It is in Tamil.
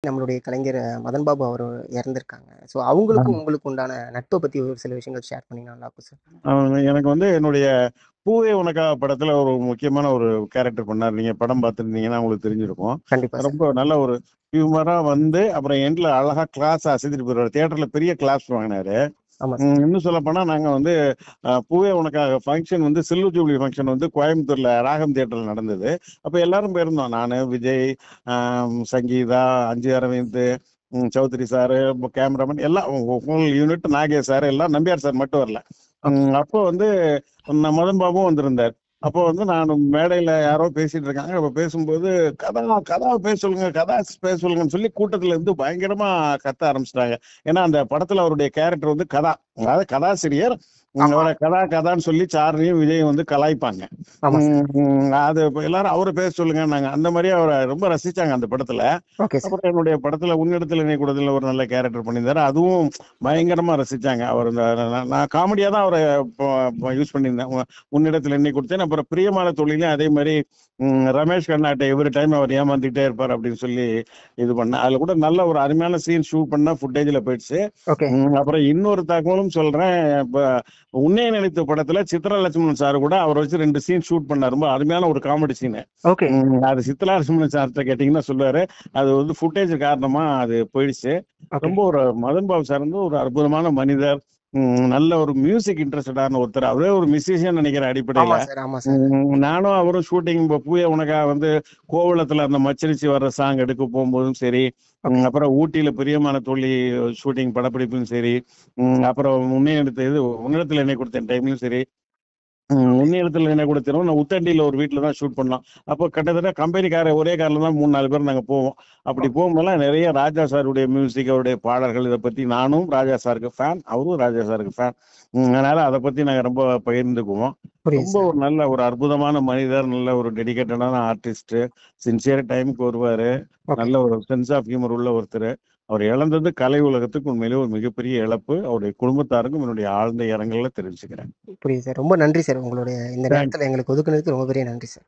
நம்மளுடைய கலைஞர் மதன் பாபு அவரு இறந்திருக்காங்க. ஸோ அவங்களுக்கும் உங்களுக்கு உண்டான நட்ப பத்தி ஒரு சில விஷயங்கள் ஷேர் பண்ணீங்கன்னா நல்லாருக்கும் சார். எனக்கு வந்து என்னுடைய பூவே உனக்கா படத்துல ஒரு முக்கியமான ஒரு கேரக்டர் பண்ணாரு. நீங்க படம் பார்த்துருந்தீங்கன்னா உங்களுக்கு தெரிஞ்சிருக்கும். கண்டிப்பா சார். ரொம்ப நல்ல ஒரு ஹியூமரா வந்து அப்புறம் எண்ட்ல அழகா கிளாஸ் அசைத்துட்டு போயிருவாரு. தியேட்டர்ல பெரிய கிளாஸ் வாங்கினாரு. ஆமா சார். இன்னும் சொல்ல போனா நாங்க வந்து பூவே உனக்காக ஃபங்க்ஷன் வந்து சில்வர் ஜூப்ளி ஃபங்க்ஷன் வந்து கோயம்புத்தூர்ல ராகம் தியேட்டர்ல நடந்தது. அப்ப எல்லாரும் போயிருந்தோம். நானு, விஜய், சங்கீதா, அஞ்சு அரவிந்த், சௌத்ரி சாரு, கேமராமேன் எல்லாம் ஃபுல் யூனிட், நாகேஷ் சார் எல்லாம், நம்பியார் சார் மட்டும் வரல. ஓகே. அப்போ வந்து மதன் பாபுவும் வந்திருந்தார். அப்போ வந்து நான் மேடையில யாரோ பேசிட்டு இருக்காங்க. அப்ப பேசும்போது கதா கதா பேச சொல்லுங்க, கதா பேச சொல்லுங்கன்னு சொல்லி கூட்டத்துல இருந்து பயங்கரமா கத்த ஆரம்பிச்சிட்டாங்க. ஏன்னா அந்த படத்துல அவருடைய கேரக்டர் வந்து கதா, அதாவது கதாசிரியர். ஆமா. அவரை கதா கதான்னு சொல்லி சாரணியும் விஜயும் வந்து கலாய்ப்பாங்க. ஆமா சார். அது எல்லாரும் அவரை பேச சொல்லுங்க. அந்த மாதிரி அவரை ரொம்ப ரசிச்சாங்க அந்த படத்துல. Okay sir. அப்புறம் என்னுடைய படத்துல உன்னிடத்துல என்னை கூடத்துல ஒரு நல்ல கேரக்டர் பண்ணியிருந்தாரு. அதுவும் பயங்கரமா ரசிச்சாங்க. அவர் நான் காமெடியா தான் அவரை யூஸ் பண்ணியிருந்தேன். உன்னிடத்துல என்னை கொடுத்தேன். அப்புறம் பிரியமான தொழிலையும் அதே மாதிரி ரமேஷ் கர்நாட்டை எவ்ரி டைம் அவர் ஏமாந்துகிட்டே இருப்பார் அப்படின்னு சொல்லி இது பண்ணேன். அதுல கூட நல்ல ஒரு அருமையான சீன் ஷூட் பண்ணா ஃபுட்டேஜ்ல போயிடுச்சு. ஓகே. அப்புறம் இன்னொரு தகவலும் சொல்றேன். இப்ப உன்னை நினைத்த படத்துல சித்ரா லட்சுமணன் சார் கூட அவரை வச்சு 2 சீன் ஷூட் பண்ணார். ரொம்ப அருமையான ஒரு காமெடி சீன். ஓகே. அது சித்ரா லட்சுமணன் சார்கிட்ட கேட்டீங்கன்னா சொல்லுவாரு. அது வந்து ஃபுட்டேஜ் காரணமா அது போயிடுச்சு. ஓகே. ரொம்ப ஒரு மதன் பாபு சார் வந்து ஒரு அற்புதமான மனிதர். நல்ல ஒரு மியூசிக் இன்ட்ரெஸ்டடான ஒருத்தர். அவரே ஒரு மியூசிஷியன் நினைக்கிற அடிப்படையில. ஆமா சார். ஆமா சார். நானும் அவரும் ஷூட்டிங் பூவே உனக்கா வந்து கோவளத்துல அந்த மச்சரிச்சு வர்ற சாங் எடுக்க போகும்போதும் சரி, ஓகே. அப்புறம் ஊட்டியில பிரியமான தோழி ஷூட்டிங் படப்பிடிப்பும் சரி, அப்புறம் உன்னிடத்துல என்னை கொடுத்த டைம்லயும் சரி, உன்னிடத்துல என்ன கூட தெரியும். நான் உத்தண்டியில ஒரு வீட்டுல தான் ஷூட் பண்ணோம். அப்போ கிட்டத்தட்ட கம்பெனிக்கார ஒரே கார்ல தான் 3-4 பேர் நாங்க போவோம். அப்படி ஓகே. போகும்போதெல்லாம் நிறைய ராஜா சாருடைய மியூசிக், அவருடைய பாடல்கள், இதை பத்தி நானும் ராஜா சாருக்கு ஃபேன், அவரும் ராஜா சாருக்கு ஃபேன். அதனால அதை பத்தி நாங்க ரொம்ப பகிர்ந்துக்குவோம். புரியுது ரொம்ப சார். ஒரு நல்ல ஒரு அற்புதமான மனிதர், நல்ல ஒரு டெடிகேட்டடான ஆர்டிஸ்ட், சின்சியர் டைமுக்கு வருவாரு, ஓகே. நல்ல ஒரு சென்ஸ் ஆஃப் ஹியூமர் உள்ள ஒருத்தர். அவர் இழந்தது கலை உலகத்துக்கு உண்மையிலேயே ஒரு மிகப்பெரிய இழப்பு. அவருடைய குடும்பத்தாருக்கும் என்னுடைய ஆழ்ந்த இரங்கலை தெரிவிச்சுக்கிறேன். புரியுது சார். ரொம்ப நன்றி சார். உங்களுடைய இந்த தேங்க் நேரத்துல எங்களுக்கு ஒதுக்குனதுக்கு ரொம்ப பெரிய நன்றி சார்.